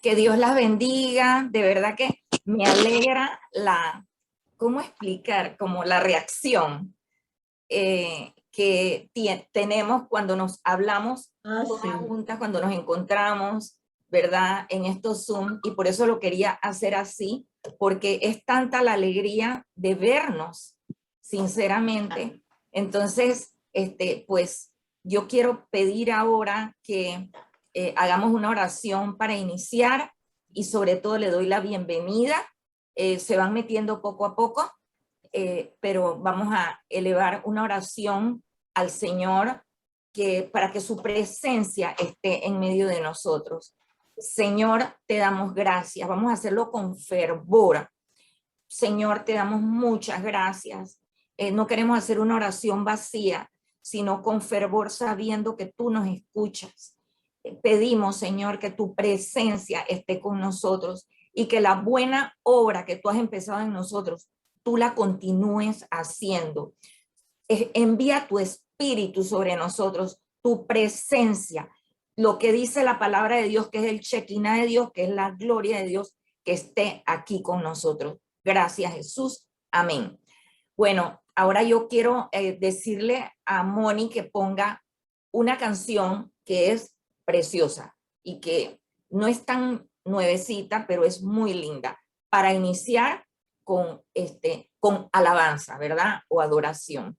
Que Dios las bendiga. De verdad que me alegra ¿cómo explicar? Como la reacción que tenemos cuando nos hablamos todas Sí. juntas, cuando nos encontramos, ¿verdad? En estos Zoom. Y por eso lo quería hacer así, porque es tanta la alegría de vernos, sinceramente. Entonces, pues yo quiero pedir ahora que hagamos una oración para iniciar y sobre todo le doy la bienvenida. Se van metiendo poco a poco, pero vamos a elevar una oración al Señor para que su presencia esté en medio de nosotros. Señor, te damos gracias. Vamos a hacerlo con fervor. Señor, te damos muchas gracias. No queremos hacer una oración vacía, sino con fervor, sabiendo que tú nos escuchas. Pedimos, Señor, que tu presencia esté con nosotros y que la buena obra que tú has empezado en nosotros, tú la continúes haciendo. Envía tu espíritu sobre nosotros, tu presencia, lo que dice la palabra de Dios, que es el Shekinah de Dios, que es la gloria de Dios, que esté aquí con nosotros. Gracias, Jesús. Amén. Bueno, ahora yo quiero decirle a Moni que ponga una canción que es preciosa y que no es tan nuevecita, pero es muy linda para iniciar con alabanza, ¿verdad? O adoración.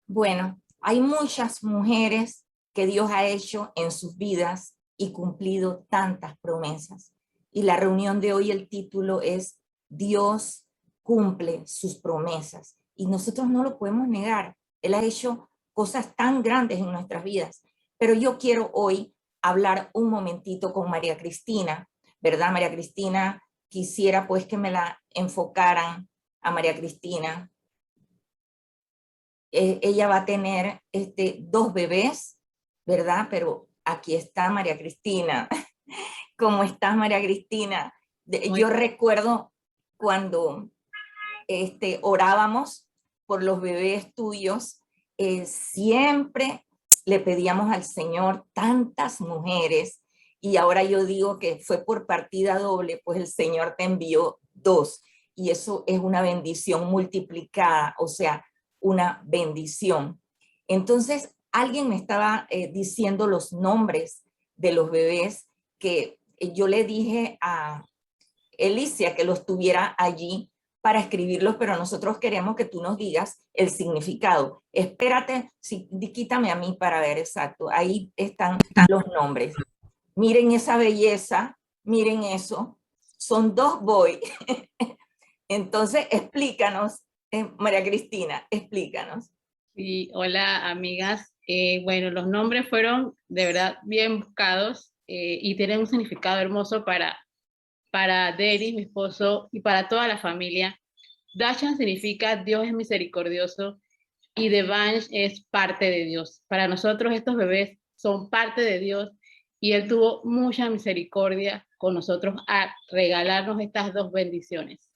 Bueno, hay muchas mujeres que Dios ha hecho en sus vidas y cumplido tantas promesas. Y la reunión de hoy, el título es Dios cumple sus promesas. Y nosotros no lo podemos negar. Él ha hecho cosas tan grandes en nuestras vidas. Pero yo quiero hoy hablar un momentito con María Cristina, ¿verdad? María Cristina, quisiera pues que me la enfocaran a María Cristina. Ella va a tener dos bebés, ¿verdad? Pero aquí está María Cristina. ¿Cómo estás, María Cristina? Yo recuerdo cuando orábamos por los bebés tuyos, siempre le pedíamos al Señor tantas mujeres, y ahora yo digo que fue por partida doble, pues el Señor te envió dos, y eso es una bendición multiplicada, o sea, una bendición. Entonces, alguien me estaba diciendo los nombres de los bebés que yo le dije a Elicia que los tuviera allí para escribirlos, pero nosotros queremos que tú nos digas el significado. Espérate, quítame a mí para ver exacto. Ahí están los nombres. Miren esa belleza, miren eso. Son dos boy. Entonces, explícanos, María Cristina, explícanos. Sí, hola amigas. Bueno, los nombres fueron de verdad bien buscados y tienen un significado hermoso para Denis, mi esposo, y para toda la familia. Dashan significa Dios es misericordioso y Devansh es parte de Dios. Para nosotros estos bebés son parte de Dios y Él tuvo mucha misericordia con nosotros a regalarnos estas dos bendiciones.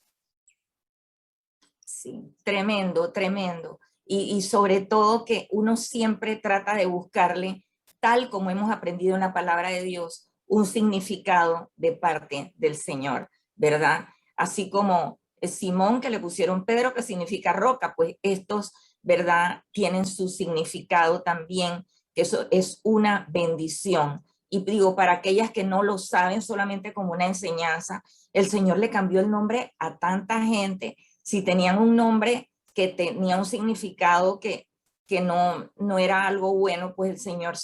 Sí, tremendo, tremendo. Y sobre todo que uno siempre trata de buscarle, tal como hemos aprendido en la palabra de Dios, un significado de parte del Señor, ¿verdad? Así como Simón, que le pusieron Pedro, que significa roca, pues estos, ¿verdad? Tienen su significado también, que eso es una bendición. Y digo, para aquellas que no lo saben solamente como una enseñanza, el Señor le cambió el nombre a tanta gente. Si tenían un nombre que tenía un significado que no era algo bueno, pues el Señor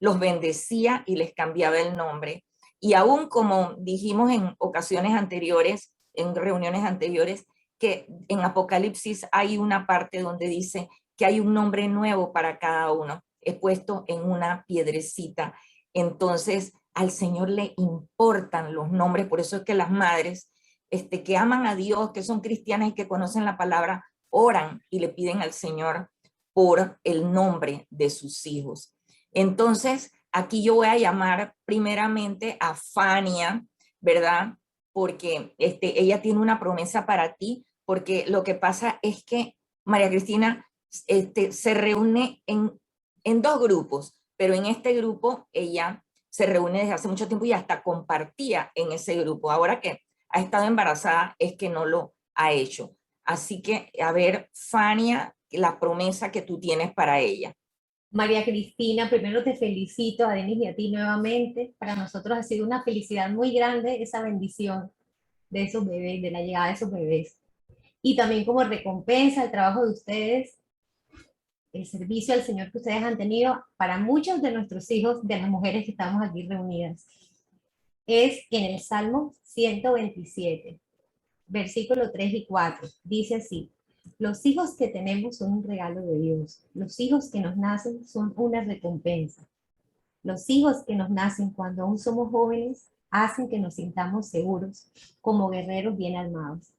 los bendecía y les cambiaba el nombre. Y aún como dijimos en ocasiones anteriores, en reuniones anteriores, que en Apocalipsis hay una parte donde dice que hay un nombre nuevo para cada uno, es puesto en una piedrecita. Entonces, al Señor le importan los nombres, por eso es que las madres que aman a Dios, que son cristianas y que conocen la palabra, oran y le piden al Señor por el nombre de sus hijos. Entonces, aquí yo voy a llamar primeramente a Fania, ¿verdad? Porque ella tiene una promesa para ti, porque lo que pasa es que María Cristina se reúne en en dos grupos, pero en este grupo ella se reúne desde hace mucho tiempo y hasta compartía en ese grupo. Ahora que ha estado embarazada es que no lo ha hecho. Así que, a ver, Fania, la promesa que tú tienes para ella. María Cristina, primero te felicito a Denis y a ti nuevamente. Para nosotros ha sido una felicidad muy grande esa bendición de esos bebés, de la llegada de esos bebés. Y también como recompensa al trabajo de ustedes, el servicio al Señor que ustedes han tenido para muchos de nuestros hijos, de las mujeres que estamos aquí reunidas. Es en el Salmo 127, versículos 3 y 4. Dice así: los hijos que tenemos son un regalo de Dios. Los hijos que nos nacen son una recompensa. Los hijos que nos nacen cuando aún somos jóvenes hacen que nos sintamos seguros como guerreros bien armados.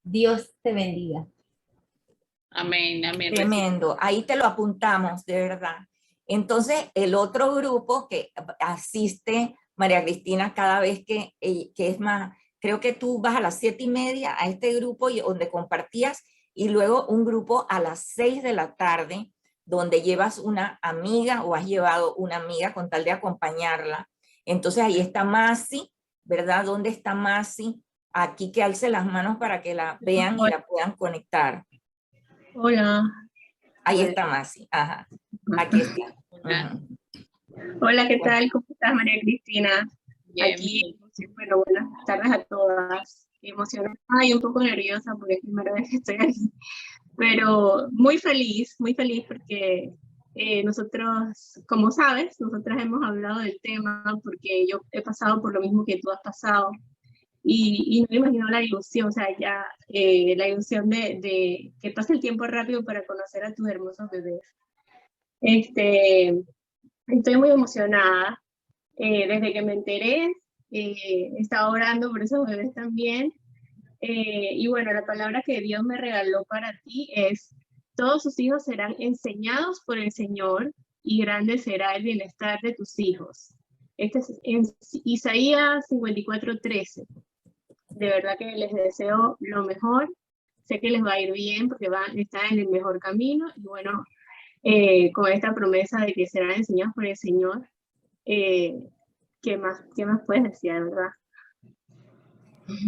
Dios te bendiga. Amén, amén. Tremendo, ahí te lo apuntamos, de verdad. Entonces, el otro grupo que asiste María Cristina cada vez que es más, creo que tú vas a las 7:30 a este grupo donde compartías, y luego un grupo a las 6 de la tarde, donde llevas una amiga o has llevado una amiga con tal de acompañarla. Entonces ahí está Masi, ¿verdad? ¿Dónde está Masi? Aquí que alce las manos para que la vean y la puedan conectar. Hola. Ahí está Masi, ajá, aquí está. Hola. Hola, ¿qué tal? ¿Cómo estás, María Cristina? Bien, Aquí, bueno, buenas tardes a todas. Emocionada y un poco nerviosa porque es la primera vez que estoy aquí. Pero muy feliz porque nosotros, como sabes, nosotras hemos hablado del tema porque yo he pasado por lo mismo que tú has pasado. Y no me imagino la ilusión, o sea, ya la ilusión de que pase el tiempo rápido para conocer a tus hermosos bebés. Estoy muy emocionada. Desde que me enteré, he estado orando por esos bebés también. Y bueno, la palabra que Dios me regaló para ti es: todos sus hijos serán enseñados por el Señor y grande será el bienestar de tus hijos. Este es en Isaías 54:13. De verdad que les deseo lo mejor. Sé que les va a ir bien porque están en el mejor camino. Y bueno, con esta promesa de que serán enseñados por el Señor, ¿qué más puedes decir, de verdad?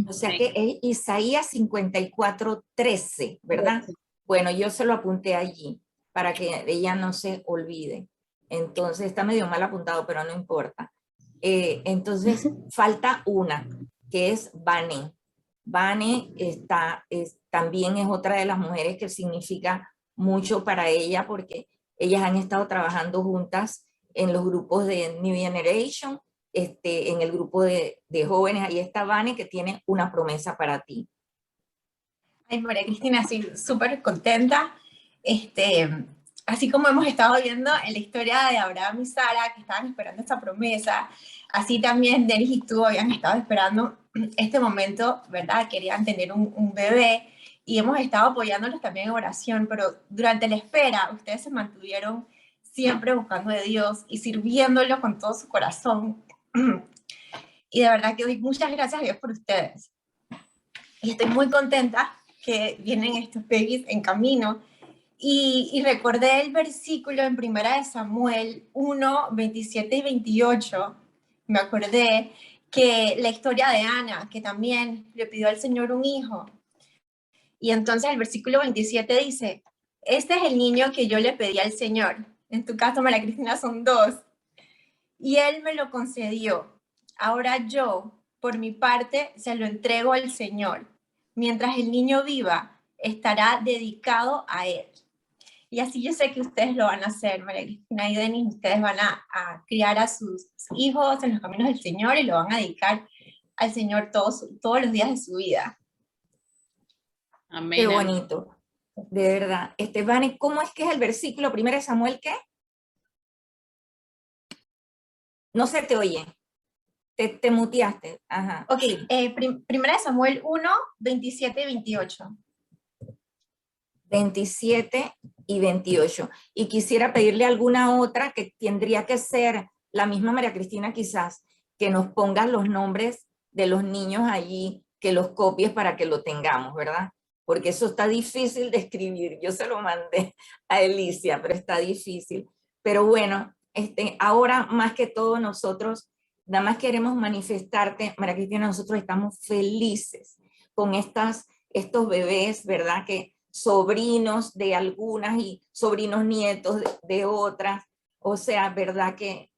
O sea que es Isaías 54:13, ¿verdad? Bueno, yo se lo apunté allí para que ella no se olvide. Entonces está medio mal apuntado, pero no importa. Entonces falta una, que es Vane. Vane también es otra de las mujeres que significa mucho para ella porque ellas han estado trabajando juntas en los grupos de New Generation, en el grupo de jóvenes. Ahí está Vane, que tiene una promesa para ti. Ay, María Cristina, sí, súper contenta. Así como hemos estado viendo en la historia de Abraham y Sara, que estaban esperando esta promesa, así también Denis y tú habían estado esperando este momento, ¿verdad? Querían tener un bebé y hemos estado apoyándolos también en oración, pero durante la espera ustedes se mantuvieron siempre buscando de Dios y sirviéndolo con todo su corazón. Y de verdad que doy muchas gracias a Dios por ustedes. Y estoy muy contenta que vienen estos babies en camino. Y recordé el versículo en 1 Samuel 1, 27 y 28. Me acordé que la historia de Ana, que también le pidió al Señor un hijo. Y entonces el versículo 27 dice: este es el niño que yo le pedí al Señor. En tu caso, María Cristina, son dos. Y Él me lo concedió. Ahora yo, por mi parte, se lo entrego al Señor. Mientras el niño viva, estará dedicado a Él. Y así yo sé que ustedes lo van a hacer, María Cristina y Denis. Ustedes van a criar a sus hijos en los caminos del Señor y lo van a dedicar al Señor todos los días de su vida. Amén. Qué bonito, de verdad. Vane, ¿cómo es que es el versículo 1 Samuel qué? No se te oye. Te muteaste. Ajá. Ok, 1 Samuel 1, 27 y 28. 27 y 28. Y quisiera pedirle alguna otra que tendría que ser la misma María Cristina, quizás, que nos pongas los nombres de los niños allí, que los copies para que lo tengamos, ¿verdad? Porque eso está difícil de escribir. Yo se lo mandé a Elicia, pero está difícil. Pero bueno, ahora más que todo nosotros nada más queremos manifestarte, María Cristina, nosotros estamos felices con estos bebés, ¿verdad? Que sobrinos de algunas y sobrinos nietos de otras. O sea, ¿verdad? Que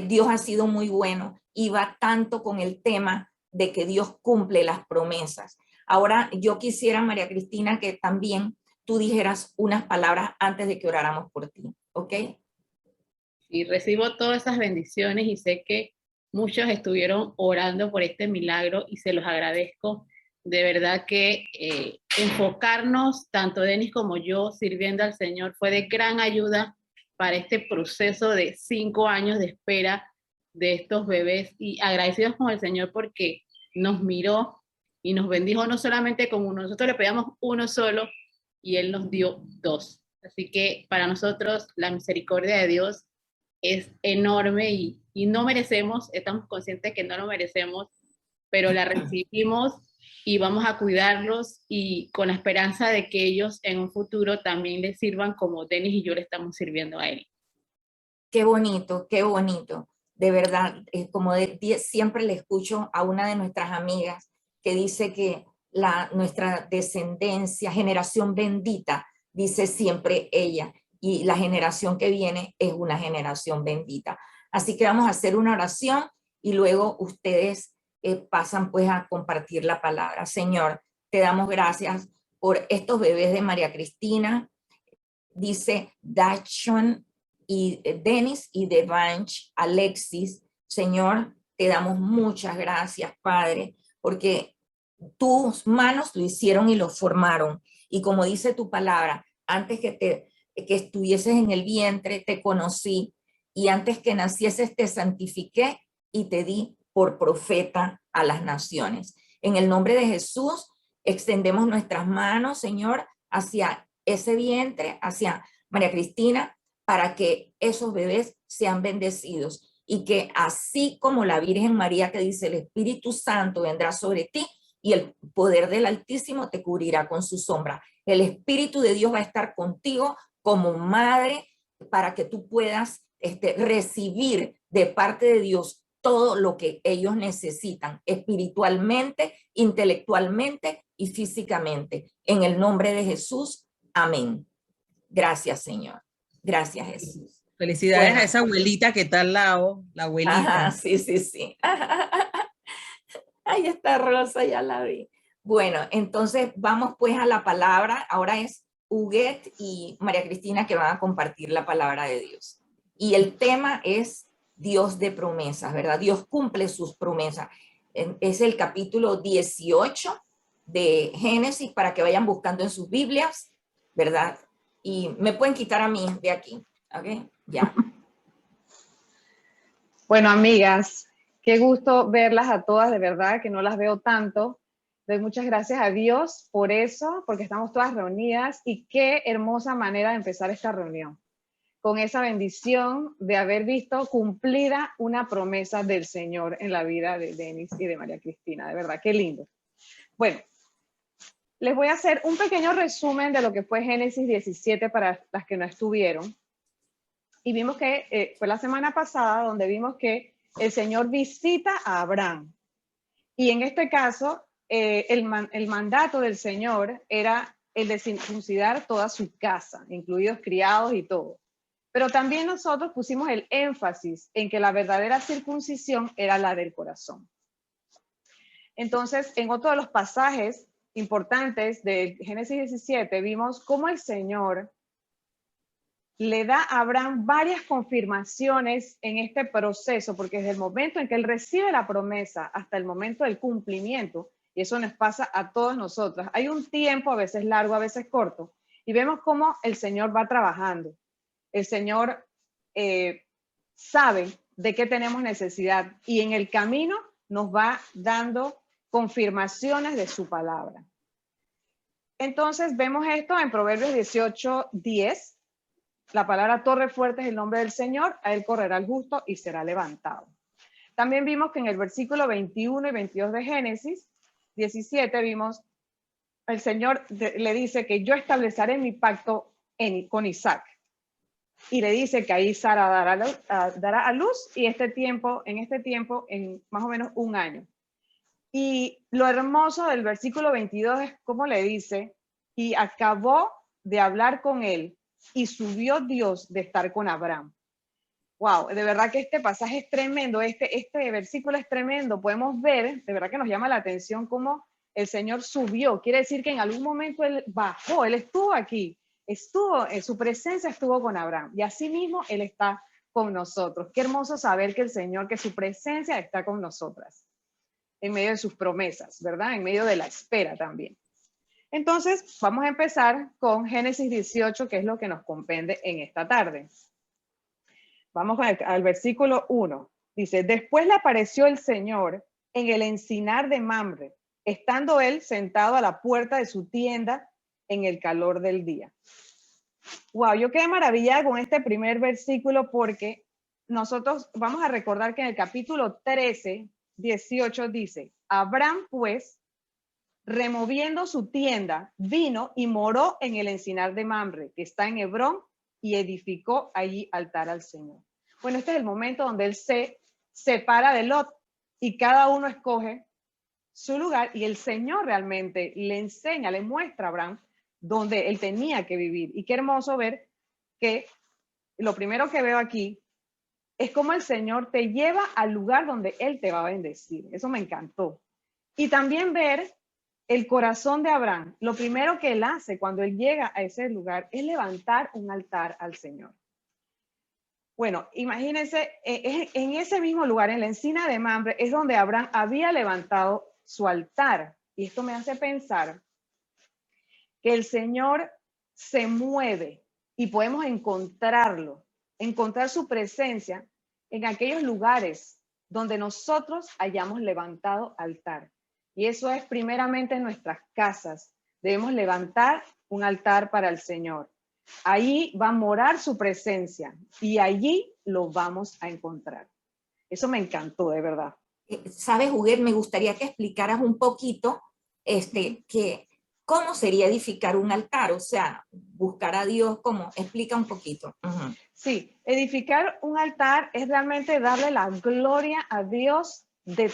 Dios ha sido muy bueno y va tanto con el tema de que Dios cumple las promesas. Ahora yo quisiera, María Cristina, que también tú dijeras unas palabras antes de que oráramos por ti, ¿ok? Y recibo todas esas bendiciones y sé que muchos estuvieron orando por este milagro y se los agradezco. De verdad que enfocarnos, tanto Denis como yo, sirviendo al Señor, fue de gran ayuda para este proceso de 5 años de espera de estos bebés, y agradecidos con el Señor porque nos miró y nos bendijo no solamente con uno, nosotros le pedíamos uno solo y Él nos dio 2. Así que para nosotros la misericordia de Dios es enorme y no merecemos, estamos conscientes que no lo merecemos, pero la recibimos y vamos a cuidarlos y con la esperanza de que ellos en un futuro también les sirvan como Denis y yo le estamos sirviendo a él. Qué bonito, qué bonito. De verdad, como siempre le escucho a una de nuestras amigas que dice que nuestra descendencia, generación bendita, dice siempre ella, y la generación que viene es una generación bendita. Así que vamos a hacer una oración y luego ustedes pasan pues a compartir la palabra. Señor, te damos gracias por estos bebés de María Cristina, dice Dachshund y Denis y Devanch, Alexis. Señor, te damos muchas gracias, Padre, porque tus manos lo hicieron y lo formaron. Y como dice tu palabra, antes que estuvieses en el vientre, te conocí, y antes que nacieses te santifiqué y te di por profeta a las naciones. En el nombre de Jesús, extendemos nuestras manos, Señor, hacia ese vientre, hacia María Cristina, para que esos bebés sean bendecidos y que así como la Virgen María, que dice el Espíritu Santo vendrá sobre ti y el poder del Altísimo te cubrirá con su sombra. El Espíritu de Dios va a estar contigo como madre para que tú puedas recibir de parte de Dios todo lo que ellos necesitan espiritualmente, intelectualmente y físicamente. En el nombre de Jesús, amén. Gracias, Señor. Gracias, Jesús. Felicidades a esa abuelita que está al lado, la abuelita. Ajá, sí, sí, sí. Ahí está Rosa, ya la vi. Bueno, entonces vamos pues a la palabra. Ahora es Huguet y María Cristina que van a compartir la palabra de Dios. Y el tema es Dios de promesas, ¿verdad? Dios cumple sus promesas. Es el capítulo 18 de Génesis, para que vayan buscando en sus Biblias, ¿verdad? Y me pueden quitar a mí de aquí, ¿ok? Ya. Bueno, amigas, qué gusto verlas a todas, de verdad, que no las veo tanto. Doy muchas gracias a Dios por eso, porque estamos todas reunidas, y qué hermosa manera de empezar esta reunión, con esa bendición de haber visto cumplida una promesa del Señor en la vida de Denis y de María Cristina. De verdad, qué lindo. Bueno, les voy a hacer un pequeño resumen de lo que fue Génesis 17 para las que no estuvieron. Y vimos que fue la semana pasada donde vimos que el Señor visita a Abraham. Y en este caso, el mandato del Señor era el de circuncidar toda su casa, incluidos criados y todo. Pero también nosotros pusimos el énfasis en que la verdadera circuncisión era la del corazón. Entonces, en otro de los pasajes importantes de Génesis 17, vimos cómo el Señor le da a Abraham varias confirmaciones en este proceso, porque desde el momento en que él recibe la promesa hasta el momento del cumplimiento, y eso nos pasa a todos nosotros, hay un tiempo a veces largo, a veces corto, y vemos cómo el Señor va trabajando. El Señor sabe de qué tenemos necesidad, y en el camino nos va dando confirmaciones de su palabra. Entonces vemos esto en Proverbios 18:10. La palabra torre fuerte es el nombre del Señor, a él correrá el justo y será levantado. También vimos que en el versículo 21 y 22 de Génesis 17 vimos, el Señor le dice que yo estableceré mi pacto con Isaac. y le dice que ahí Sara dará a luz y en este tiempo, en más o menos un año. Y lo hermoso del versículo 22 es cómo le dice, y acabó de hablar con él y subió Dios de estar con Abraham. Wow, de verdad que este pasaje es tremendo, este versículo es tremendo. Podemos ver, de verdad que nos llama la atención cómo el Señor subió. Quiere decir que en algún momento Él bajó, Él estuvo aquí, su presencia estuvo con Abraham y así mismo Él está con nosotros. Qué hermoso saber que el Señor, que su presencia está con nosotras, en medio de sus promesas, ¿verdad? En medio de la espera también. Entonces, vamos a empezar con Génesis 18, que es lo que nos compete en esta tarde. Vamos al versículo 1. Dice, después le apareció el Señor en el encinar de Mamre, estando él sentado a la puerta de su tienda en el calor del día. Wow, yo quedé maravillada con este primer versículo porque nosotros vamos a recordar que en el capítulo 13, 18 dice, Abraham pues, removiendo su tienda, vino y moró en el encinar de Mamre, que está en Hebrón, y edificó allí altar al Señor. Bueno, este es el momento donde él se separa de Lot y cada uno escoge su lugar y el Señor realmente le enseña, le muestra a Abraham donde él tenía que vivir. Y qué hermoso ver que lo primero que veo aquí es cómo el Señor te lleva al lugar donde Él te va a bendecir. Eso me encantó. Y también ver el corazón de Abraham. Lo primero que él hace cuando él llega a ese lugar es levantar un altar al Señor. Bueno, imagínense, en ese mismo lugar, en la encina de Mamre, es donde Abraham había levantado su altar. Y esto me hace pensar que el Señor se mueve y podemos encontrarlo, encontrar su presencia en aquellos lugares donde nosotros hayamos levantado altar. Y eso es primeramente en nuestras casas. Debemos levantar un altar para el Señor. Ahí va a morar su presencia y allí lo vamos a encontrar. Eso me encantó, de verdad. ¿Sabes, Huguet? Me gustaría que explicaras un poquito cómo sería edificar un altar, o sea, buscar a Dios, ¿cómo? Explica un poquito. Uh-huh. Sí, edificar un altar es realmente darle la gloria a Dios de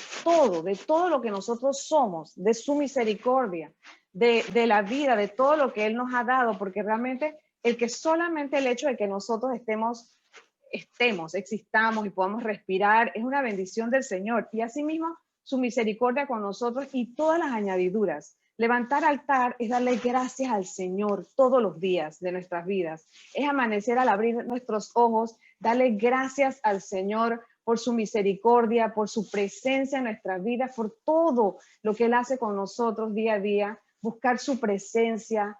todo lo que nosotros somos, de su misericordia, de la vida, de todo lo que Él nos ha dado, porque realmente solamente el hecho de que nosotros existamos y podamos respirar, es una bendición del Señor. Y asimismo, su misericordia con nosotros y todas las añadiduras. Levantar altar es darle gracias al Señor todos los días de nuestras vidas. Es amanecer al abrir nuestros ojos, darle gracias al Señor por su misericordia, por su presencia en nuestras vidas, por todo lo que Él hace con nosotros día a día. Buscar su presencia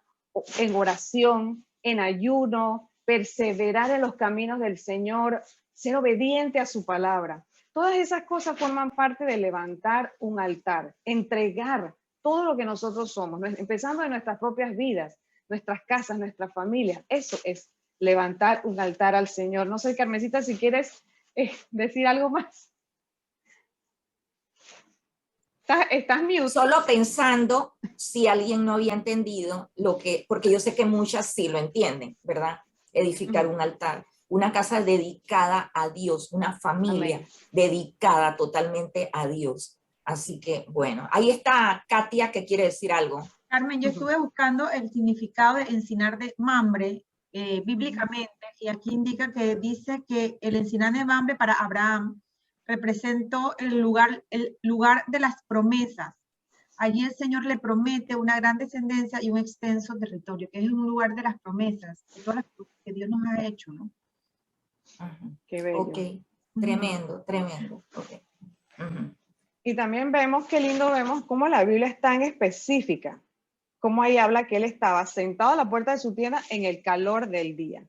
en oración, en ayuno, perseverar en los caminos del Señor, ser obediente a su palabra. Todas esas cosas forman parte de levantar un altar, entregar todo lo que nosotros somos, empezando en nuestras propias vidas, nuestras casas, nuestras familias. Eso es levantar un altar al Señor. No sé, Carmencita, si quieres decir algo más. ¿Estás mute? Solo pensando si alguien no había entendido porque yo sé que muchas sí lo entienden, ¿verdad? Edificar un altar, una casa dedicada a Dios, una familia dedicada totalmente a Dios. Así que, bueno, ahí está Katia, que quiere decir algo. Carmen, yo estuve buscando el significado de encinar de Mamre bíblicamente, y aquí indica que dice que el encinar de Mamre para Abraham representó el lugar de las promesas. Allí el Señor le promete una gran descendencia y un extenso territorio, que es un lugar de las promesas, de todas las que Dios nos ha hecho, ¿no? Qué bello. Ok, tremendo. Okay. Y también vemos, qué lindo vemos cómo la Biblia es tan específica, cómo ahí habla que él estaba sentado a la puerta de su tienda en el calor del día.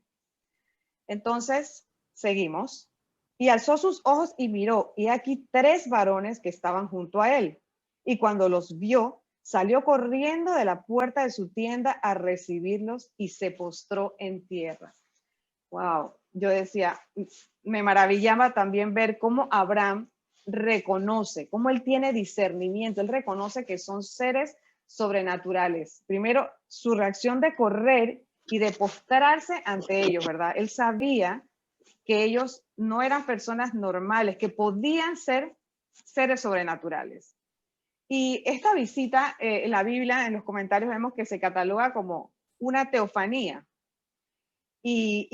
Entonces, seguimos. Y alzó sus ojos y miró, y aquí 3 varones que estaban junto a él. Y cuando los vio, salió corriendo de la puerta de su tienda a recibirlos y se postró en tierra. Wow, yo decía, me maravillaba también ver cómo Abraham reconoce, cómo él tiene discernimiento, él reconoce que son seres sobrenaturales. Primero, su reacción de correr y de postrarse ante ellos, ¿verdad? Él sabía que ellos no eran personas normales, que podían ser seres sobrenaturales. Y esta visita, en la Biblia, en los comentarios vemos que se cataloga como una teofanía. Y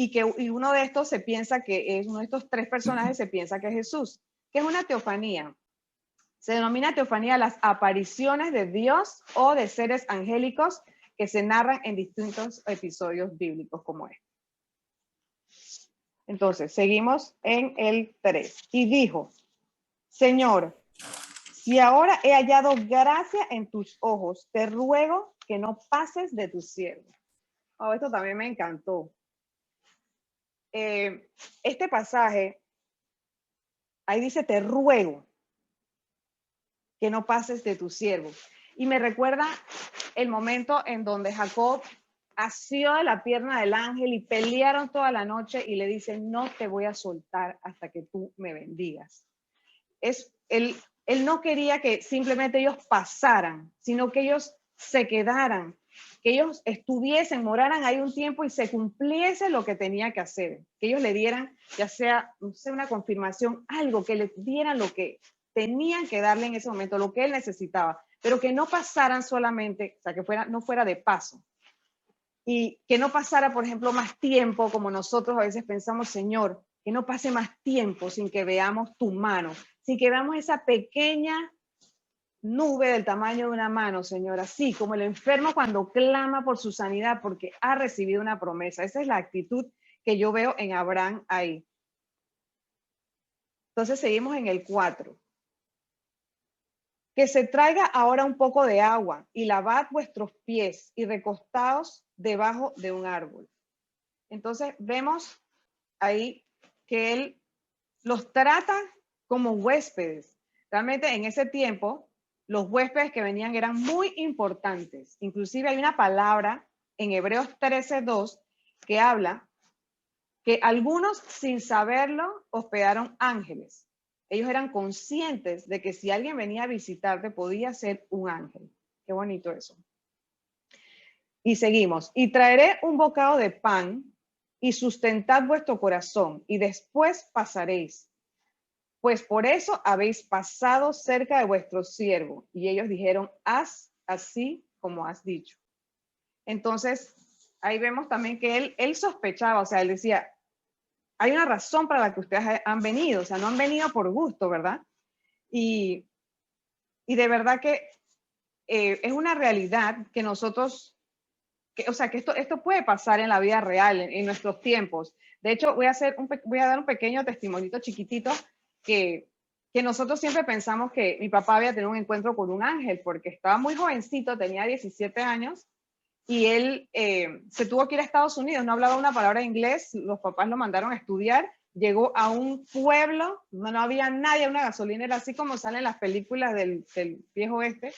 uno de estos se piensa que es, uno de estos tres personajes se piensa que es Jesús. ¿Qué es una teofanía? Se denomina teofanía las apariciones de Dios o de seres angélicos que se narran en distintos episodios bíblicos como este. Entonces, seguimos en el 3. Y dijo, Señor, si ahora he hallado gracia en tus ojos, te ruego que no pases de tu siervo. Oh, esto también me encantó. Este pasaje, ahí dice, te ruego que no pases de tu siervo. Y me recuerda el momento en donde Jacob asió de la pierna del ángel y pelearon toda la noche y le dice, no te voy a soltar hasta que tú me bendigas. Él no quería que simplemente ellos pasaran, sino que ellos se quedaran, que ellos estuviesen, moraran ahí un tiempo y se cumpliese lo que tenía que hacer, que ellos le dieran, ya sea, no sé, una confirmación, algo, que le dieran lo que tenían que darle en ese momento, lo que él necesitaba, pero que no pasaran solamente, o sea, que no fuera de paso. Y que no pasara, por ejemplo, más tiempo, como nosotros a veces pensamos, Señor, que no pase más tiempo sin que veamos tu mano, sin que veamos esa pequeña nube del tamaño de una mano, Señor, así como el enfermo cuando clama por su sanidad porque ha recibido una promesa. Esa es la actitud que yo veo en Abraham ahí. Entonces seguimos en el 4. Que se traiga ahora un poco de agua y lavad vuestros pies y recostaos debajo de un árbol. Entonces vemos ahí que él los trata como huéspedes. Realmente en ese tiempo los huéspedes que venían eran muy importantes. Inclusive hay una palabra en Hebreos 13:2 que habla que algunos sin saberlo hospedaron ángeles. Ellos eran conscientes de que si alguien venía a visitarte podía ser un ángel. Qué bonito eso. Y seguimos. Y traeré un bocado de pan y sustentad vuestro corazón y después pasaréis. Pues por eso habéis pasado cerca de vuestro siervo. Y ellos dijeron, haz así como has dicho. Entonces, ahí vemos también que él sospechaba, o sea, él decía, hay una razón para la que ustedes han venido, o sea, no han venido por gusto, ¿verdad? Y de verdad que es una realidad que nosotros, o sea, que esto puede pasar en la vida real, en nuestros tiempos. De hecho, voy a dar un pequeño testimonito chiquitito que nosotros siempre pensamos que mi papá había tenido un encuentro con un ángel porque estaba muy jovencito, tenía 17 años, y él se tuvo que ir a Estados Unidos, no hablaba una palabra de inglés, los papás lo mandaron a estudiar, llegó a un pueblo, no había nadie, una gasolinera, así como salen las películas del viejo oeste,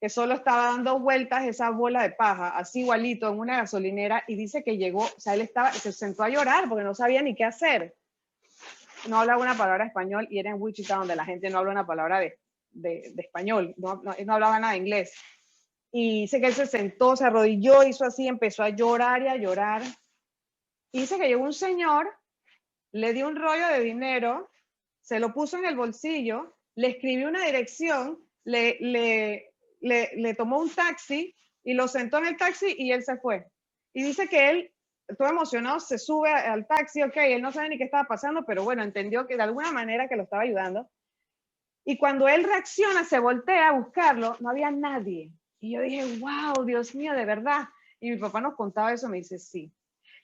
que solo estaba dando vueltas esa bola de paja, así igualito, en una gasolinera, y dice que llegó, o sea, él se sentó a llorar porque no sabía ni qué hacer. No hablaba una palabra de español y era en Wichita donde la gente no habla una palabra de español, no hablaba nada de inglés. Y dice que él se sentó, se arrodilló, hizo así, empezó a llorar y a llorar. Y dice que llegó un señor, le dio un rollo de dinero, se lo puso en el bolsillo, le escribió una dirección, le tomó un taxi y lo sentó en el taxi y él se fue. Y dice que él, todo emocionado, se sube al taxi, ok, él no sabe ni qué estaba pasando, pero bueno, entendió que de alguna manera que lo estaba ayudando. Y cuando él reacciona, se voltea a buscarlo, no había nadie. Y yo dije, wow, Dios mío, de verdad. Y mi papá nos contaba eso, me dice, sí.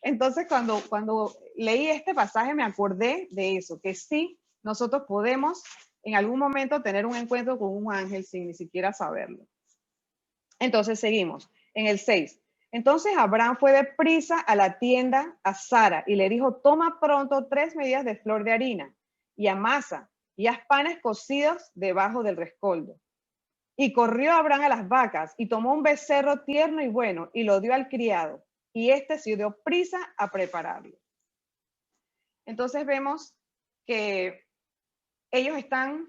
Entonces, cuando leí este pasaje, me acordé de eso, que sí, nosotros podemos en algún momento tener un encuentro con un ángel sin ni siquiera saberlo. Entonces, seguimos. En el 6. Entonces, Abraham fue deprisa a la tienda a Sara y le dijo, toma pronto 3 medidas de flor de harina y amasa y haz panes cocidos debajo del rescoldo. Y corrió Abraham a las vacas y tomó un becerro tierno y bueno y lo dio al criado. Y éste se dio prisa a prepararlo. Entonces vemos que ellos están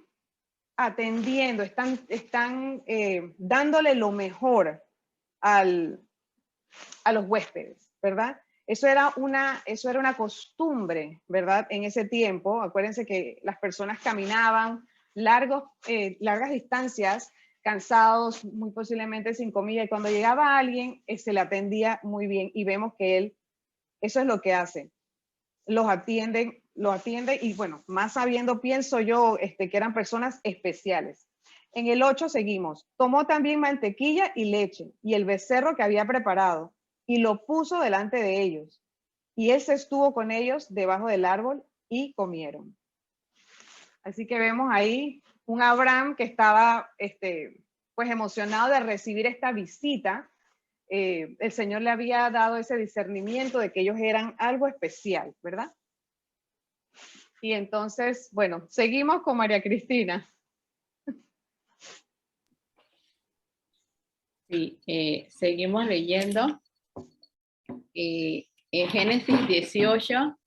atendiendo, están dándole lo mejor al a los huéspedes, ¿verdad? Eso era una costumbre, ¿verdad? En ese tiempo, acuérdense que las personas caminaban largas distancias, cansados, muy posiblemente sin comida, y cuando llegaba alguien, se le atendía muy bien, y vemos que él, eso es lo que hace, los atiende, y bueno, más sabiendo, pienso yo, que eran personas especiales. En el 8 seguimos, tomó también mantequilla y leche, y el becerro que había preparado, y lo puso delante de ellos, y él se estuvo con ellos debajo del árbol, y comieron. Así que vemos ahí un Abraham que estaba pues emocionado de recibir esta visita. El Señor le había dado ese discernimiento de que ellos eran algo especial, ¿verdad? Y entonces, bueno, seguimos con María Cristina. Sí, seguimos leyendo. En Génesis 18,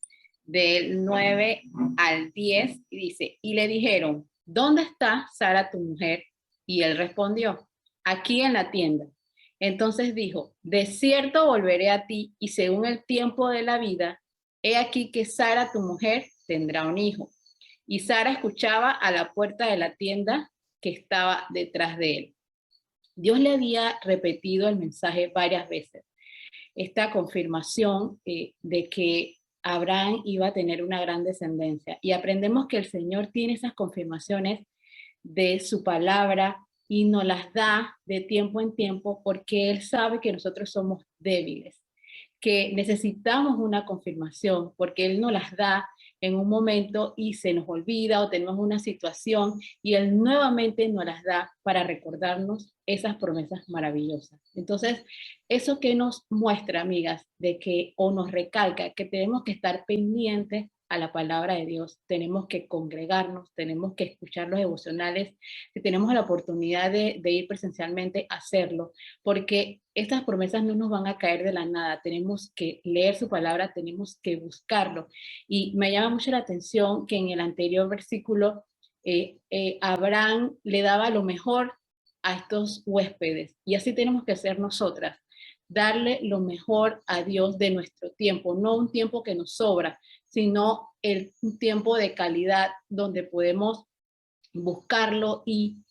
del 9 al 10, dice, y le dijeron, ¿dónde está Sara tu mujer? Y él respondió, aquí en la tienda. Entonces dijo, de cierto volveré a ti, y según el tiempo de la vida, he aquí que Sara tu mujer tendrá un hijo. Y Sara escuchaba a la puerta de la tienda que estaba detrás de él. Dios le había repetido el mensaje varias veces. Esta confirmación de que Abraham iba a tener una gran descendencia. Y aprendemos que el Señor tiene esas confirmaciones de su palabra y nos las da de tiempo en tiempo porque Él sabe que nosotros somos débiles, que necesitamos una confirmación porque Él nos las da en un momento y se nos olvida o tenemos una situación y Él nuevamente nos las da para recordarnos esas promesas maravillosas. Entonces, eso que nos muestra, amigas, de que o nos recalca que tenemos que estar pendientes a la palabra de Dios, tenemos que congregarnos, tenemos que escuchar los devocionales, si tenemos la oportunidad de ir presencialmente, hacerlo, porque estas promesas no nos van a caer de la nada, tenemos que leer su palabra, tenemos que buscarlo. Y me llama mucho la atención que en el anterior versículo Abraham le daba lo mejor a estos huéspedes, y así tenemos que ser nosotras, darle lo mejor a Dios de nuestro tiempo, no un tiempo que nos sobra, sino un tiempo de calidad donde podemos buscarlo y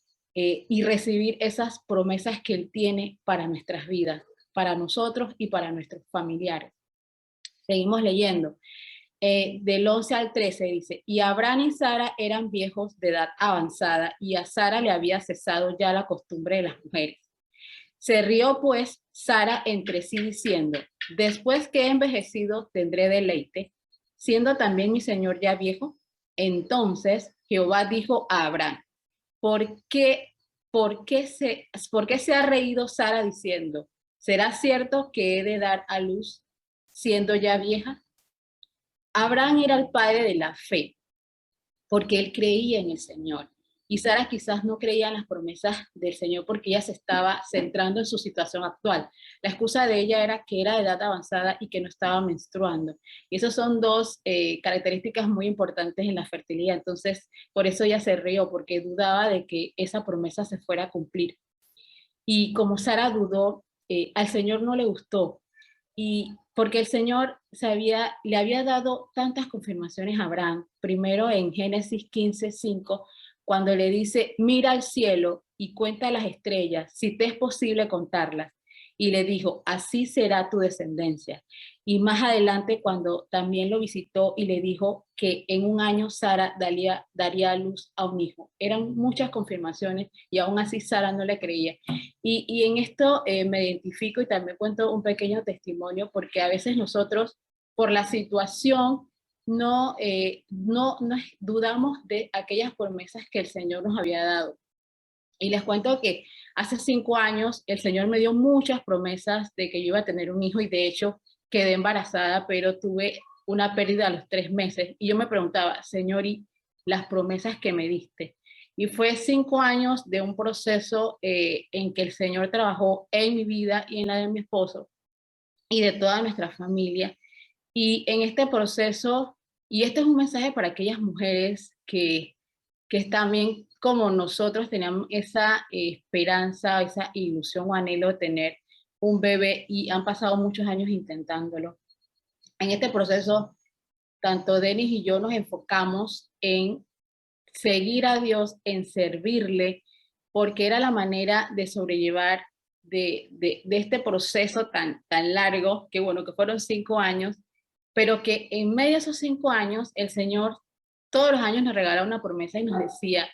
recibir esas promesas que Él tiene para nuestras vidas, para nosotros y para nuestros familiares. Seguimos leyendo. Del 11 al 13 dice, y Abraham y Sara eran viejos de edad avanzada, y a Sara le había cesado ya la costumbre de las mujeres. Se rió pues Sara entre sí diciendo, después que he envejecido tendré deleite, siendo también mi señor ya viejo. Entonces Jehová dijo a Abraham, ¿por qué se ha reído Sara diciendo, ¿será cierto que he de dar a luz siendo ya vieja? Abraham era el padre de la fe, porque él creía en el Señor. Y Sara quizás no creía en las promesas del Señor porque ella se estaba centrando en su situación actual. La excusa de ella era que era de edad avanzada y que no estaba menstruando. Y esas son dos características muy importantes en la fertilidad. Entonces, por eso ella se rió, porque dudaba de que esa promesa se fuera a cumplir. Y como Sara dudó, al Señor no le gustó. Y porque el Señor le había dado tantas confirmaciones a Abraham, primero en Génesis 15:5, cuando le dice, mira al cielo y cuenta las estrellas, si te es posible contarlas. Y le dijo, así será tu descendencia. Y más adelante, cuando también lo visitó y le dijo que en un año Sara daría a luz a un hijo. Eran muchas confirmaciones y aún así Sara no le creía. Y en esto me identifico y también cuento un pequeño testimonio, porque a veces nosotros, por la situación, no dudamos de aquellas promesas que el Señor nos había dado. Y les cuento que hace 5 años el Señor me dio muchas promesas de que yo iba a tener un hijo, y de hecho quedé embarazada, pero tuve una pérdida a los 3 meses. Y yo me preguntaba, Señor, ¿y las promesas que me diste? Y fue 5 años de un proceso en que el Señor trabajó en mi vida y en la de mi esposo y de toda nuestra familia. Y en este proceso, y este es un mensaje para aquellas mujeres que también como nosotros teníamos esa esperanza, esa ilusión o anhelo de tener un bebé y han pasado muchos años intentándolo. En este proceso, tanto Denis y yo nos enfocamos en seguir a Dios, en servirle, porque era la manera de sobrellevar de este proceso tan largo, que bueno, que fueron 5 años, pero que en medio de esos 5 años, el Señor todos los años nos regalaba una promesa y nos decía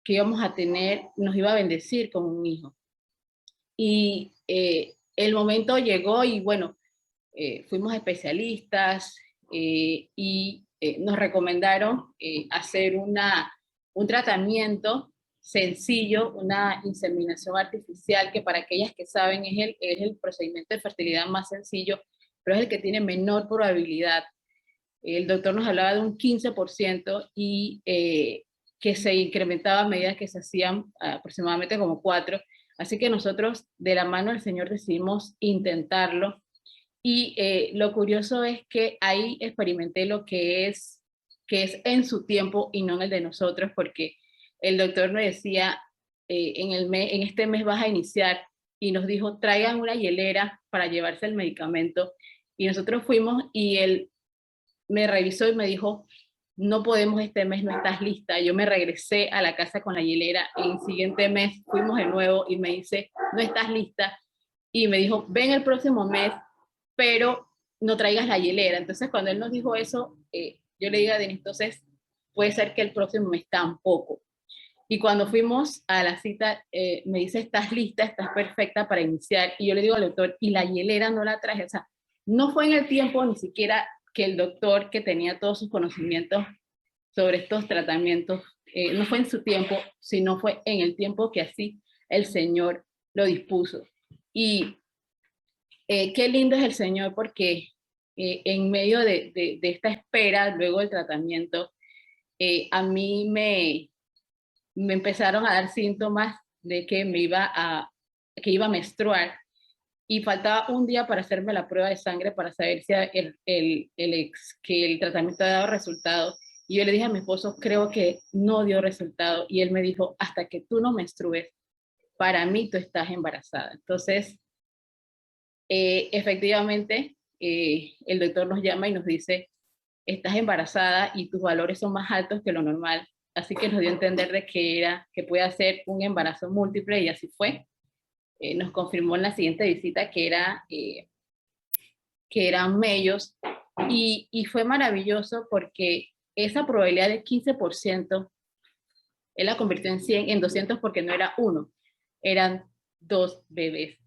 que íbamos a tener, nos iba a bendecir con un hijo. Y el momento llegó y bueno, fuimos especialistas y nos recomendaron hacer un tratamiento sencillo, una inseminación artificial, que para aquellas que saben es el procedimiento de fertilidad más sencillo, pero es el que tiene menor probabilidad. El doctor nos hablaba de un 15% y que se incrementaba a medida que se hacían aproximadamente como 4. Así que nosotros, de la mano del Señor, decidimos intentarlo. Y lo curioso es que ahí experimenté lo que es en su tiempo y no en el de nosotros, porque el doctor nos decía, en este mes vas a iniciar, y nos dijo, traigan una hielera para llevarse el medicamento. Y nosotros fuimos y él me revisó y me dijo, no podemos este mes, no estás lista. Yo me regresé a la casa con la hielera, y el siguiente mes fuimos de nuevo y me dice, no estás lista. Y me dijo, ven el próximo mes, pero no traigas la hielera. Entonces cuando él nos dijo eso, yo le digo a Denis, entonces puede ser que el próximo mes tampoco. Y cuando fuimos a la cita, me dice, estás lista, estás perfecta para iniciar. Y yo le digo al doctor, y la hielera no la traje. O sea, no fue en el tiempo ni siquiera que el doctor, que tenía todos sus conocimientos sobre estos tratamientos, no fue en su tiempo, sino fue en el tiempo que así el Señor lo dispuso. Y qué lindo es el Señor, porque en medio de esta espera, luego del tratamiento, a mí me empezaron a dar síntomas de que iba a menstruar, y faltaba un día para hacerme la prueba de sangre para saber si que el tratamiento había dado resultado. Y yo le dije a mi esposo, creo que no dio resultado. Y él me dijo, hasta que tú no menstrues, para mí tú estás embarazada. Entonces, efectivamente, el doctor nos llama y nos dice, estás embarazada y tus valores son más altos que lo normal. Así que nos dio a entender de que puede ser un embarazo múltiple, y así fue. Nos confirmó en la siguiente visita que eran mellos, y fue maravilloso porque esa probabilidad de 15%, él la convirtió en 200, porque no era uno, eran 2 bebés.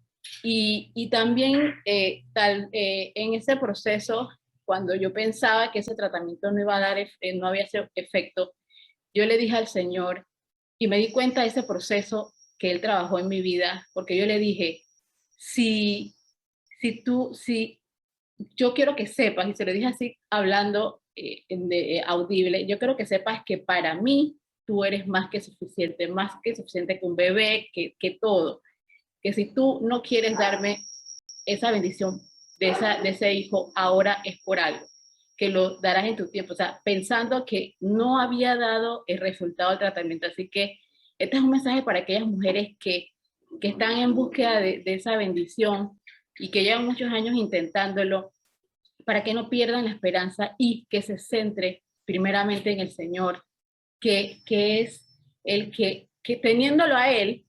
Y también en ese proceso, cuando yo pensaba que ese tratamiento no iba a dar, no había ese efecto, yo le dije al Señor, y me di cuenta de ese proceso que Él trabajó en mi vida, porque yo le dije, si yo quiero que sepas, y se lo dije así hablando audible, yo quiero que sepas que para mí tú eres más que suficiente que un bebé, que todo. Que si tú no quieres darme esa bendición de ese hijo, ahora es por algo, que lo darás en tu tiempo. O sea, pensando que no había dado el resultado del tratamiento. Así que este es un mensaje para aquellas mujeres que están en búsqueda de esa bendición y que llevan muchos años intentándolo, para que no pierdan la esperanza y que se centre primeramente en el Señor, que es el que teniéndolo a Él,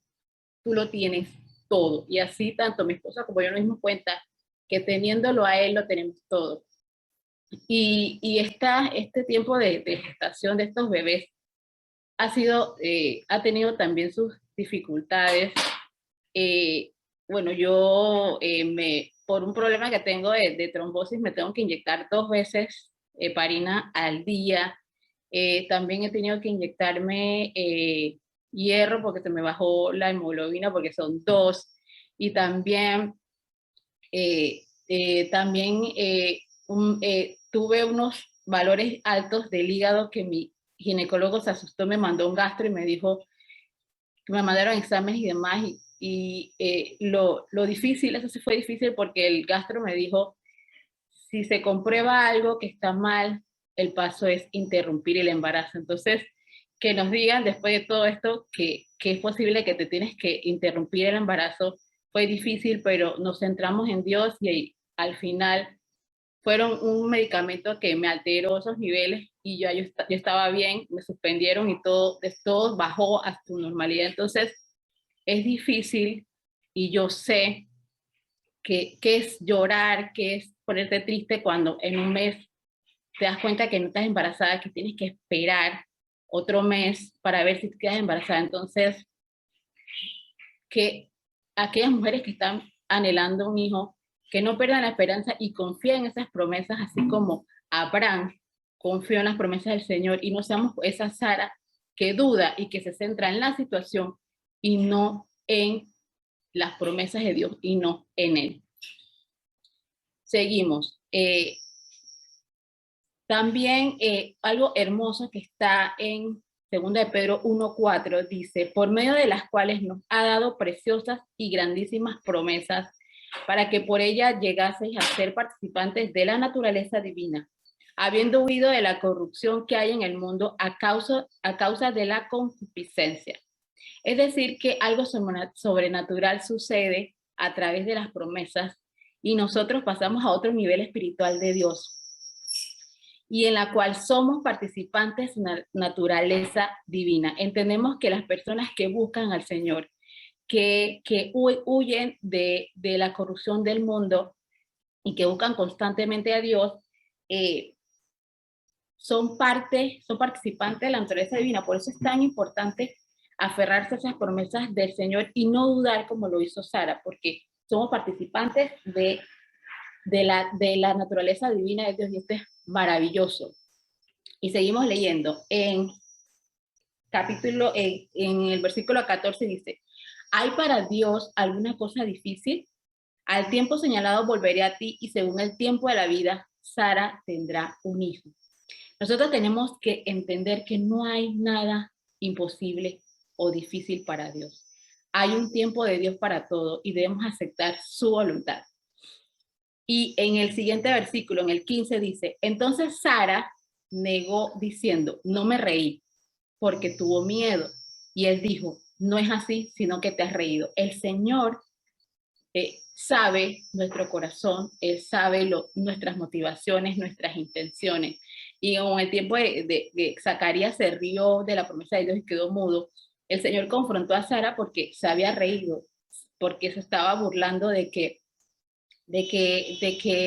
tú lo tienes todo. Y así tanto mi esposa como yo nos dimos cuenta que teniéndolo a Él lo tenemos todo. Y este tiempo de gestación de estos bebés ha tenido también sus dificultades. Bueno, yo por un problema que tengo de trombosis, me tengo que inyectar 2 veces heparina al día. También he tenido que inyectarme hierro, porque se me bajó la hemoglobina, porque son 2. Y también tuve unos valores altos del hígado, que mi ginecólogo se asustó, me mandó un gastro y me dijo que me mandaron exámenes y demás. Y lo difícil, eso sí fue difícil, porque el gastro me dijo, si se comprueba algo que está mal, el paso es interrumpir el embarazo. Entonces, que nos digan después de todo esto que es posible que te tienes que interrumpir el embarazo, fue difícil, pero nos centramos en Dios y al final fueron un medicamento que me alteró esos niveles y yo estaba bien, me suspendieron y todo bajó a su normalidad. Entonces es difícil y yo sé que es llorar, que es ponerte triste cuando en un mes te das cuenta que no estás embarazada, que tienes que esperar otro mes para ver si te quedas embarazada. Entonces, que aquellas mujeres que están anhelando un hijo, que no pierdan la esperanza y confíen en esas promesas, así como Abraham confió en las promesas del Señor, y no seamos esa Sara que duda y que se centra en la situación y no en las promesas de Dios y no en Él. Seguimos. También algo hermoso que está en 2 de Pedro 1:4 dice, por medio de las cuales nos ha dado preciosas y grandísimas promesas para que por ellas llegaseis a ser participantes de la naturaleza divina, habiendo huido de la corrupción que hay en el mundo a causa de la concupiscencia. Es decir, que algo sobrenatural sucede a través de las promesas y nosotros pasamos a otro nivel espiritual de Dios, y en la cual somos participantes de la naturaleza divina. Entendemos que las personas que buscan al Señor, que huyen de la corrupción del mundo y que buscan constantemente a Dios, son participantes de la naturaleza divina. Por eso es tan importante aferrarse a esas promesas del Señor y no dudar como lo hizo Sara, porque somos participantes de la naturaleza divina de Dios, y esto es maravilloso. Y seguimos leyendo en el versículo 14 dice, ¿hay para Dios alguna cosa difícil? Al tiempo señalado volveré a ti y según el tiempo de la vida, Sara tendrá un hijo. Nosotros tenemos que entender que no hay nada imposible o difícil para Dios. Hay un tiempo de Dios para todo y debemos aceptar su voluntad. Y en el siguiente versículo, en el 15, dice, entonces Sara negó diciendo, no me reí, porque tuvo miedo. Y él dijo, no es así, sino que te has reído. El Señor sabe nuestro corazón, Él sabe nuestras motivaciones, nuestras intenciones. Y en el tiempo de Zacarías se rió de la promesa de Dios y quedó mudo, el Señor confrontó a Sara porque se había reído, porque se estaba burlando de que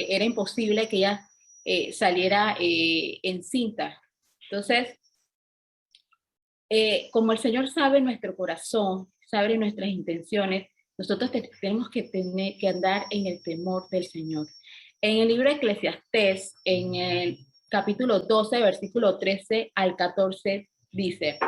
era imposible que ella saliera encinta. Entonces, como el Señor sabe nuestro corazón, sabe nuestras intenciones, nosotros tenemos que andar en el temor del Señor. En el libro de Eclesiastés, en el capítulo 12, versículo 13 al 14, dice,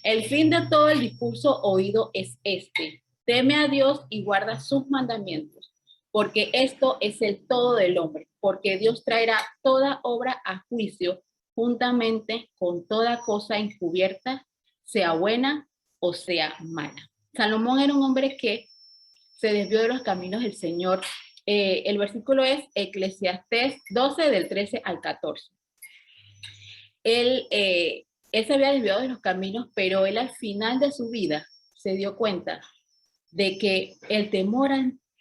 el fin de todo el discurso oído es este, teme a Dios y guarda sus mandamientos, porque esto es el todo del hombre, porque Dios traerá toda obra a juicio juntamente con toda cosa encubierta, sea buena o sea mala. Salomón era un hombre que se desvió de los caminos del Señor. El versículo es Eclesiastés 12 del 13 al 14. Él se había desviado de los caminos, pero él al final de su vida se dio cuenta de que el temor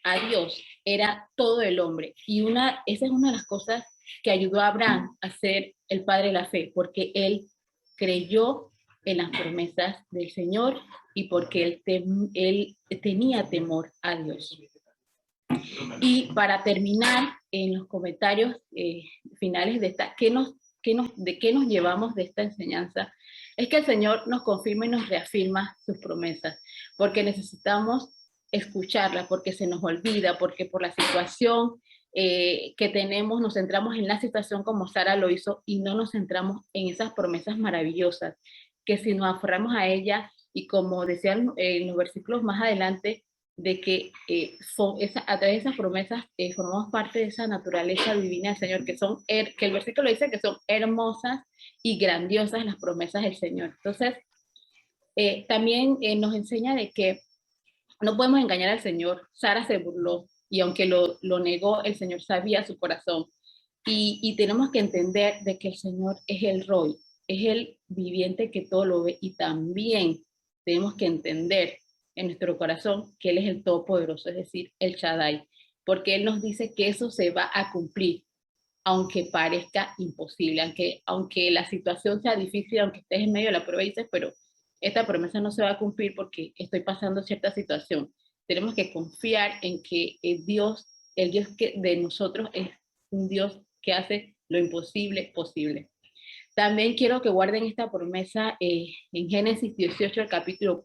a Dios era todo el hombre. Y esa es una de las cosas que ayudó a Abraham a ser el padre de la fe, porque él creyó en las promesas del Señor y porque él tenía temor a Dios. Y para terminar, en los comentarios finales de esta, ¿de qué nos llevamos de esta enseñanza? Es que el Señor nos confirma y nos reafirma sus promesas, porque necesitamos escucharlas, porque se nos olvida, porque por la situación que tenemos nos centramos en la situación como Sara lo hizo y no nos centramos en esas promesas maravillosas, que si nos aferramos a ella, y como decían en los versículos más adelante, de que a través de esas promesas formamos parte de esa naturaleza divina del Señor, que el versículo dice que son hermosas y grandiosas las promesas del Señor. Entonces, también nos enseña de que no podemos engañar al Señor. Sara se burló y aunque lo negó, el Señor sabía su corazón. Y tenemos que entender de que el Señor es el Roy, es el viviente que todo lo ve, y también tenemos que entender en nuestro corazón que Él es el Todopoderoso, es decir, el Shaddai, porque Él nos dice que eso se va a cumplir, aunque parezca imposible, aunque la situación sea difícil, aunque estés en medio de la prueba y dices, pero esta promesa no se va a cumplir porque estoy pasando cierta situación. Tenemos que confiar en que el Dios que de nosotros es un Dios que hace lo imposible posible. También quiero que guarden esta promesa en Génesis 18, el capítulo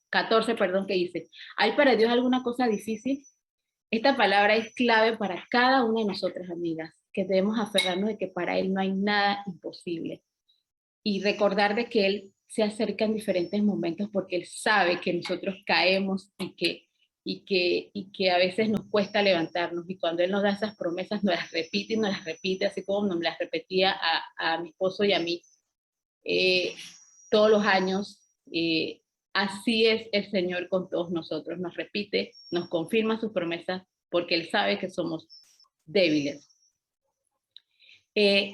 14, que dice, ¿hay para Dios alguna cosa difícil? Esta palabra es clave para cada una de nosotras, amigas, que debemos aferrarnos de que para Él no hay nada imposible. Y recordar de que Él se acerca en diferentes momentos porque Él sabe que nosotros caemos y que a veces nos cuesta levantarnos. Y cuando Él nos da esas promesas, nos las repite y nos las repite, así como nos las repetía a mi esposo y a mí todos los años. Así es el Señor con todos nosotros. Nos repite, nos confirma sus promesas porque Él sabe que somos débiles.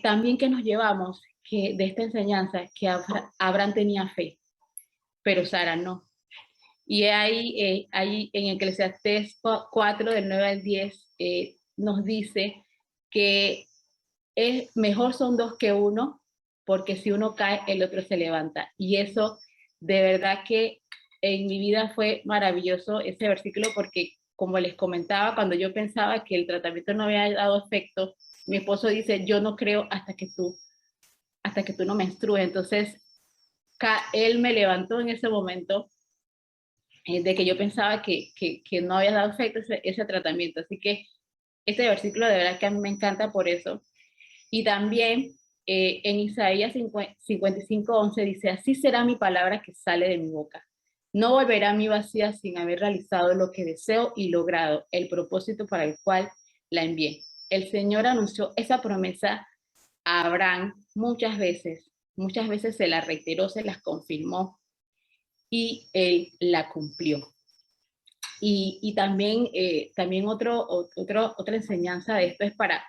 También que nos llevamos de esta enseñanza que Abraham tenía fe, pero Sara no. Y ahí en Eclesiastés 4, del 9 al 10, nos dice que mejor son dos que uno, porque si uno cae, el otro se levanta. Y eso, de verdad que en mi vida fue maravilloso ese versículo, porque como les comentaba, cuando yo pensaba que el tratamiento no había dado efecto, mi esposo dice, yo no creo hasta que tú no menstrues. Entonces, él me levantó en ese momento de que yo pensaba que no había dado efecto ese tratamiento. Así que este versículo de verdad que a mí me encanta por eso. Y también en Isaías 55:11 dice, así será mi palabra que sale de mi boca. No volverá a mí vacía sin haber realizado lo que deseo y logrado el propósito para el cual la envié. El Señor anunció esa promesa a Abraham muchas veces se la reiteró, se las confirmó y él la cumplió. Y también, otra enseñanza de esto es para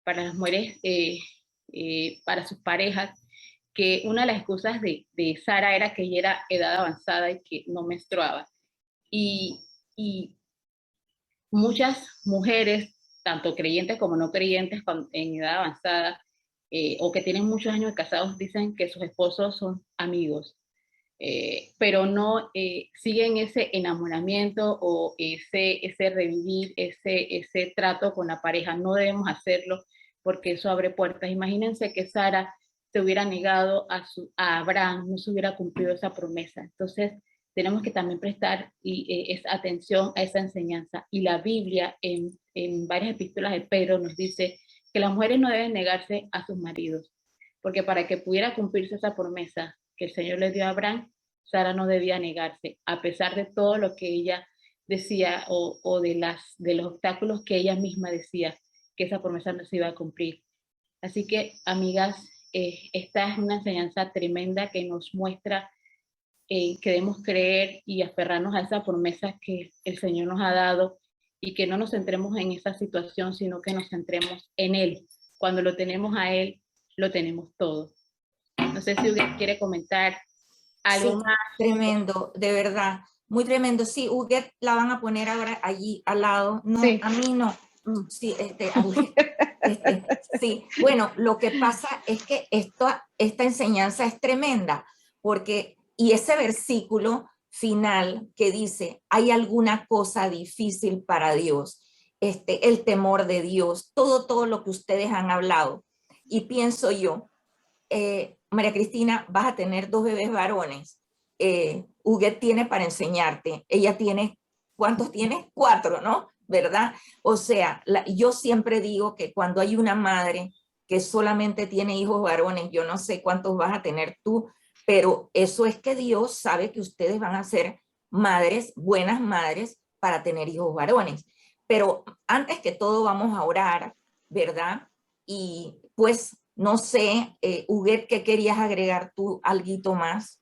las mujeres, para sus parejas, que una de las excusas de Sara era que ella era edad avanzada y que no menstruaba. Y muchas mujeres, tanto creyentes como no creyentes, en edad avanzada, o que tienen muchos años de casados, dicen que sus esposos son amigos, pero no siguen ese enamoramiento o ese revivir, ese trato con la pareja. No debemos hacerlo porque eso abre puertas. Imagínense que Sara se hubiera negado a Abraham, no se hubiera cumplido esa promesa. Entonces, tenemos que también prestar atención a esa enseñanza. Y la Biblia, en varias epístolas de Pedro, nos dice que las mujeres no deben negarse a sus maridos, porque para que pudiera cumplirse esa promesa que el Señor le dio a Abraham, Sara no debía negarse, a pesar de todo lo que ella decía o de los obstáculos que ella misma decía, que esa promesa no se iba a cumplir. Así que, amigas, esta es una enseñanza tremenda que nos muestra que debemos creer y aferrarnos a esa promesa que el Señor nos ha dado y que no nos centremos en esa situación, sino que nos centremos en Él. Cuando lo tenemos a Él, lo tenemos todo. No sé si Huguet quiere comentar algo más. Tremendo, de verdad, muy tremendo. Sí, Huguet la van a poner ahora allí al lado. No, sí. A mí no. Sí, sí. Bueno, lo que pasa es que esta enseñanza es tremenda, porque, y ese versículo final que dice, hay alguna cosa difícil para Dios, el temor de Dios, todo lo que ustedes han hablado. Y pienso yo, María Cristina, vas a tener 2 bebés varones. Huguet tiene para enseñarte. Ella tiene, ¿cuántos tiene? 4, ¿no? ¿Verdad? O sea, yo siempre digo que cuando hay una madre que solamente tiene hijos varones, yo no sé cuántos vas a tener tú, pero eso es que Dios sabe que ustedes van a ser madres, buenas madres, para tener hijos varones. Pero antes que todo vamos a orar, ¿verdad? Y pues, no sé, Huguet, ¿qué querías agregar tú, alguito más?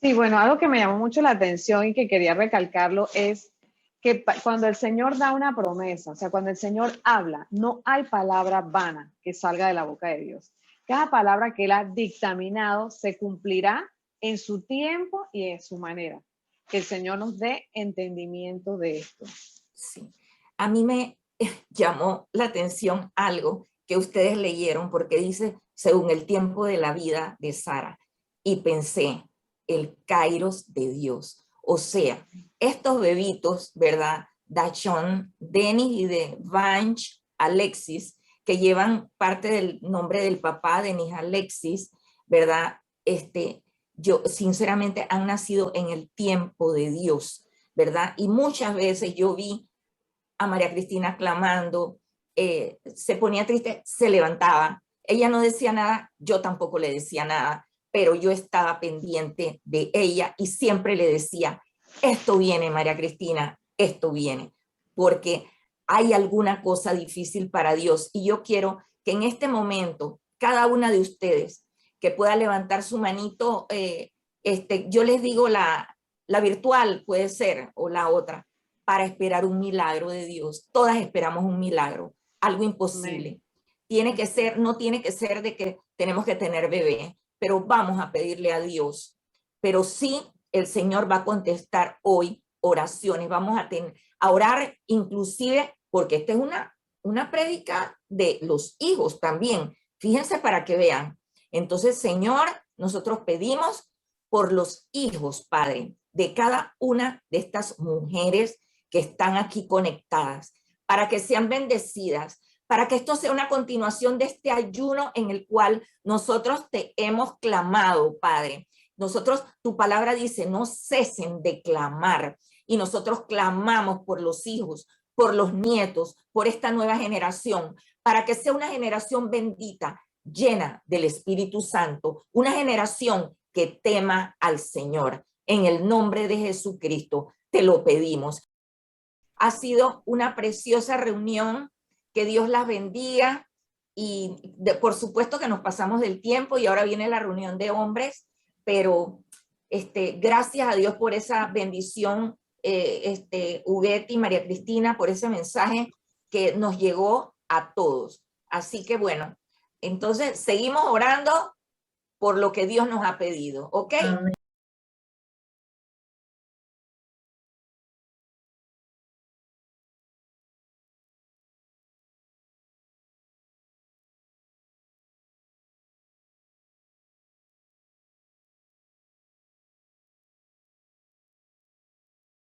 Sí, bueno, algo que me llamó mucho la atención y que quería recalcarlo es que cuando el Señor da una promesa, o sea, cuando el Señor habla, no hay palabra vana que salga de la boca de Dios. Cada palabra que Él ha dictaminado se cumplirá en su tiempo y en su manera. que el Señor nos dé entendimiento de esto. Sí. A mí me llamó la atención algo que ustedes leyeron, porque dice, según el tiempo de la vida de Sara, y pensé, el kairos de Dios. O sea, estos bebitos, ¿verdad? Dachon, Denis y de Vanch, Alexis, que llevan parte del nombre del papá, Denis Alexis, ¿verdad? Yo sinceramente han nacido en el tiempo de Dios, ¿verdad? Y muchas veces yo vi a María Cristina clamando, se ponía triste, se levantaba. Ella no decía nada, yo tampoco le decía nada, pero yo estaba pendiente de ella y siempre le decía, esto viene, María Cristina, esto viene, porque hay alguna cosa difícil para Dios. Y yo quiero que en este momento, cada una de ustedes que pueda levantar su manito, yo les digo la virtual puede ser, o la otra, para esperar un milagro de Dios. Todas esperamos un milagro, algo imposible. Amén. Tiene que ser, no tiene que ser de que tenemos que tener bebé, pero vamos a pedirle a Dios. Pero sí, el Señor va a contestar hoy oraciones. Vamos a orar inclusive, porque esta es una prédica de los hijos también. Fíjense para que vean. Entonces, Señor, nosotros pedimos por los hijos, Padre, de cada una de estas mujeres que están aquí conectadas, para que sean bendecidas, para que esto sea una continuación de este ayuno en el cual nosotros te hemos clamado, Padre. Nosotros, tu palabra dice, no cesen de clamar, y nosotros clamamos por los hijos, por los nietos, por esta nueva generación, para que sea una generación bendita, llena del Espíritu Santo, una generación que tema al Señor. En el nombre de Jesucristo te lo pedimos. Ha sido una preciosa reunión, que Dios las bendiga, y por supuesto que nos pasamos del tiempo y ahora viene la reunión de hombres, pero gracias a Dios por esa bendición, Huguet y María Cristina, por ese mensaje que nos llegó a todos. Así que bueno, entonces seguimos orando por lo que Dios nos ha pedido, ¿ok? Amén.